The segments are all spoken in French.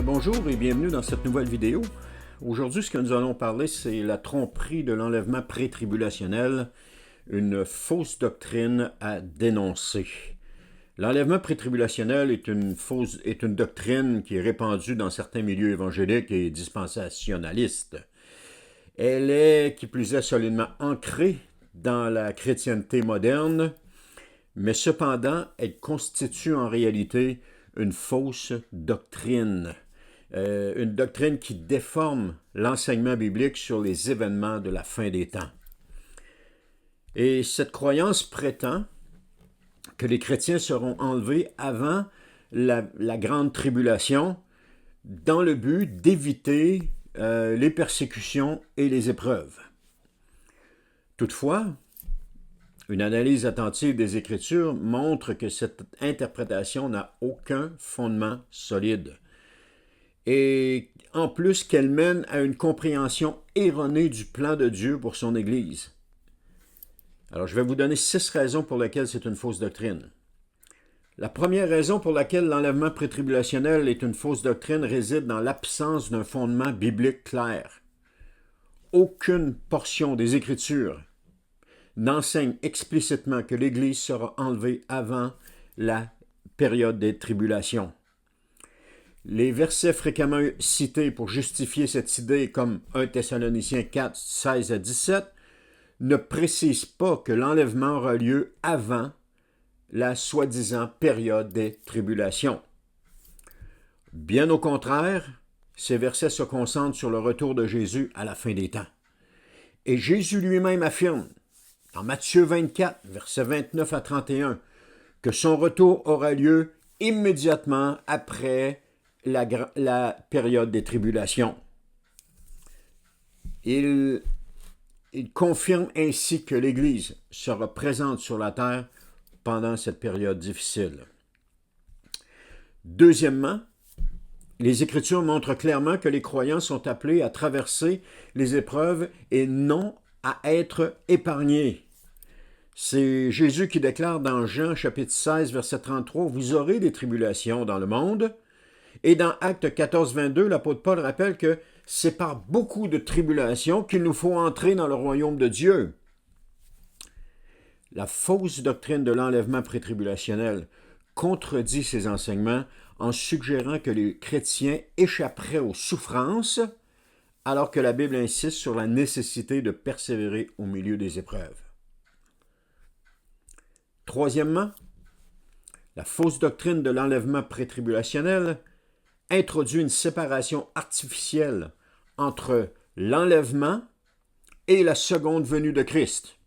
Bonjour et bienvenue dans cette nouvelle vidéo. Aujourd'hui, ce que nous allons parler, c'est la tromperie de l'enlèvement pré-tribulationnel, une fausse doctrine à dénoncer. L'enlèvement pré-tribulationnel est une doctrine qui est répandue dans certains milieux évangéliques et dispensationalistes. Elle est, qui plus est, solidement ancrée dans la chrétienté moderne, mais cependant, elle constitue en réalité une fausse doctrine. Une doctrine qui déforme l'enseignement biblique sur les événements de la fin des temps. Et cette croyance prétend que les chrétiens seront enlevés avant la grande tribulation dans le but d'éviter les persécutions et les épreuves. Toutefois, une analyse attentive des Écritures montre que cette interprétation n'a aucun fondement solide. Et en plus qu'elle mène à une compréhension erronée du plan de Dieu pour son Église. Alors, je vais vous donner 6 raisons pour lesquelles c'est une fausse doctrine. La première raison pour laquelle l'enlèvement pré-tribulationnel est une fausse doctrine réside dans l'absence d'un fondement biblique clair. Aucune portion des Écritures n'enseigne explicitement que l'Église sera enlevée avant la période des tribulations. Les versets fréquemment cités pour justifier cette idée, comme 1 Thessaloniciens 4, 16 à 17, ne précisent pas que l'enlèvement aura lieu avant la soi-disant période des tribulations. Bien au contraire, ces versets se concentrent sur le retour de Jésus à la fin des temps. Et Jésus lui-même affirme, dans Matthieu 24, versets 29 à 31, que son retour aura lieu immédiatement après la période des tribulations. Il confirme ainsi que l'Église sera présente sur la terre pendant cette période difficile. Deuxièmement, les Écritures montrent clairement que les croyants sont appelés à traverser les épreuves et non à être épargnés. C'est Jésus qui déclare dans Jean chapitre 16, verset 33, « Vous aurez des tribulations dans le monde. » Et dans Actes 14, 22, l'apôtre Paul rappelle que c'est par beaucoup de tribulations qu'il nous faut entrer dans le royaume de Dieu. La fausse doctrine de l'enlèvement pré-tribulationnel contredit ces enseignements en suggérant que les chrétiens échapperaient aux souffrances, alors que la Bible insiste sur la nécessité de persévérer au milieu des épreuves. Troisièmement, la fausse doctrine de l'enlèvement pré-tribulationnel introduit une séparation artificielle entre l'enlèvement et la seconde venue de Christ.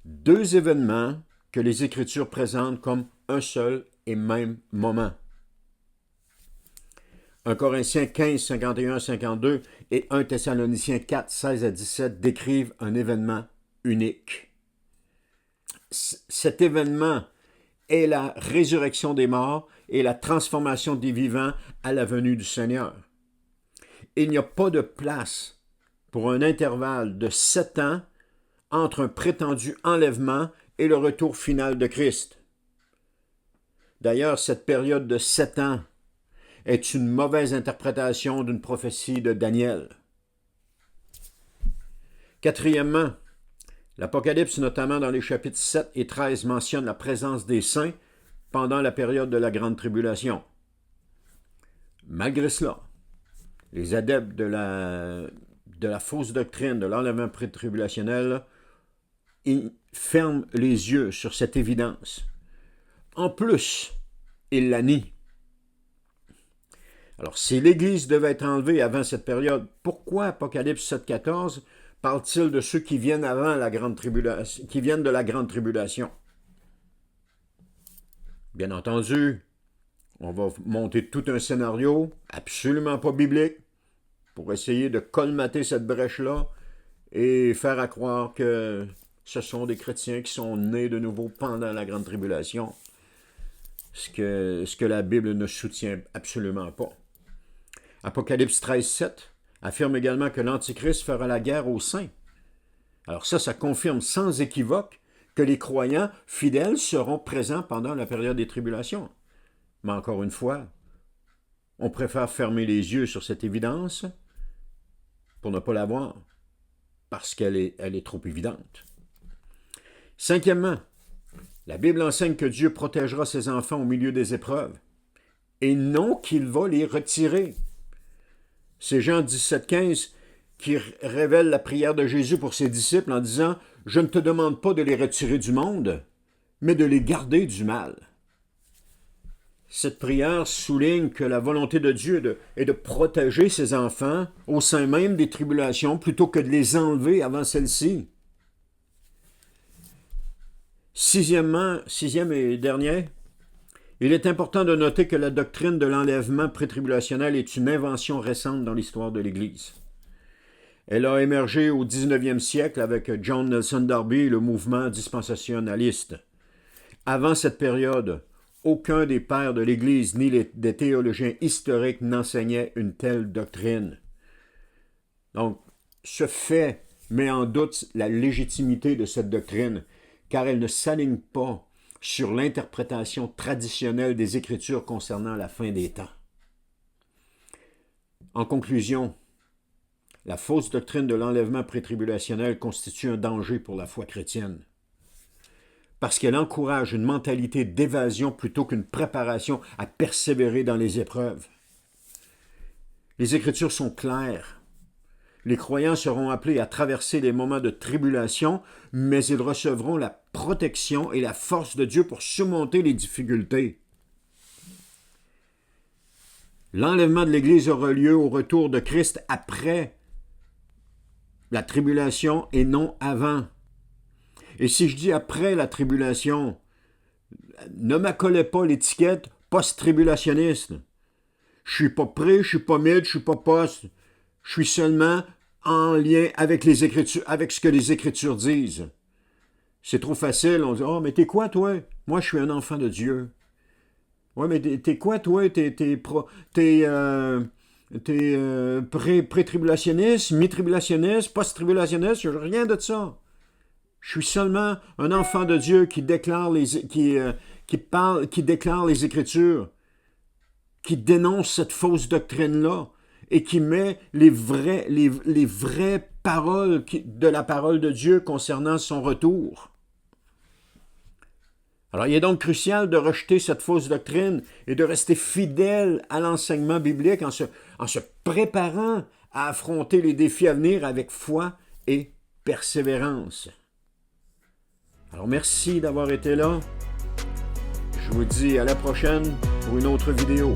Deux événements que les Écritures présentent comme un seul et même moment. 1 Corinthiens 15, 51 à 52 et 1 Thessaloniciens 4, 16 à 17 décrivent un événement unique. Cet événement est la résurrection des morts et la transformation des vivants à la venue du Seigneur. Il n'y a pas de place pour un intervalle de 7 ans entre un prétendu enlèvement et le retour final de Christ. D'ailleurs, cette période de 7 ans est une mauvaise interprétation d'une prophétie de Daniel. Quatrièmement, l'Apocalypse, notamment dans les chapitres 7 et 13, mentionne la présence des saints pendant la période de la Grande Tribulation. Malgré cela, les adeptes de la fausse doctrine de l'enlèvement pré-tribulationnel ferment les yeux sur cette évidence. En plus, ils la nient. Alors, si l'Église devait être enlevée avant cette période, pourquoi Apocalypse 7,14 parle-t-il de ceux qui viennent avant la grande tribulation, qui viennent de la grande tribulation? Bien entendu, on va monter tout un scénario absolument pas biblique pour essayer de colmater cette brèche-là et faire à croire que ce sont des chrétiens qui sont nés de nouveau pendant la grande tribulation, ce que la Bible ne soutient absolument pas. Apocalypse 13, 7 affirme également que l'Antichrist fera la guerre aux saints. Alors ça confirme sans équivoque que les croyants fidèles seront présents pendant la période des tribulations. Mais encore une fois, on préfère fermer les yeux sur cette évidence pour ne pas la voir, parce qu'elle est trop évidente. Cinquièmement, la Bible enseigne que Dieu protégera ses enfants au milieu des épreuves, et non qu'il va les retirer. C'est Jean 17,15 qui révèle la prière de Jésus pour ses disciples en disant « Je ne te demande pas de les retirer du monde, mais de les garder du mal. » Cette prière souligne que la volonté de Dieu est de protéger ses enfants au sein même des tribulations plutôt que de les enlever avant celles-ci. Sixième et dernier, il est important de noter que la doctrine de l'enlèvement prétribulationnel est une invention récente dans l'histoire de l'Église. Elle a émergé au 19e siècle avec John Nelson Darby et le mouvement dispensationaliste. Avant cette période, aucun des pères de l'Église ni des théologiens historiques n'enseignaient une telle doctrine. Donc, ce fait met en doute la légitimité de cette doctrine, car elle ne s'aligne pas sur l'interprétation traditionnelle des Écritures concernant la fin des temps. En conclusion, la fausse doctrine de l'enlèvement prétribulationnel constitue un danger pour la foi chrétienne, parce qu'elle encourage une mentalité d'évasion plutôt qu'une préparation à persévérer dans les épreuves. Les Écritures sont claires. Les croyants seront appelés à traverser les moments de tribulation, mais ils recevront la protection et la force de Dieu pour surmonter les difficultés. L'enlèvement de l'Église aura lieu au retour de Christ après la tribulation et non avant. Et si je dis après la tribulation, ne m'accolez pas l'étiquette post-tribulationniste. Je suis pas pré, je suis pas mid, je suis pas post. Je suis seulement en lien avec les Écritures, avec ce que les Écritures disent. C'est trop facile, on dit « Oh, mais t'es quoi, toi? Moi, je suis un enfant de Dieu. » « Ouais, mais t'es quoi, toi? T'es pré-tribulationniste, mi-tribulationniste, post-tribulationniste? Je n'ai rien de ça. Je suis seulement un enfant de Dieu qui déclare qui déclare les Écritures, qui dénonce cette fausse doctrine-là et qui met les vraies paroles de la parole de Dieu concernant son retour. Alors, il est donc crucial de rejeter cette fausse doctrine et de rester fidèle à l'enseignement biblique en se préparant à affronter les défis à venir avec foi et persévérance. Alors, merci d'avoir été là. Je vous dis à la prochaine pour une autre vidéo.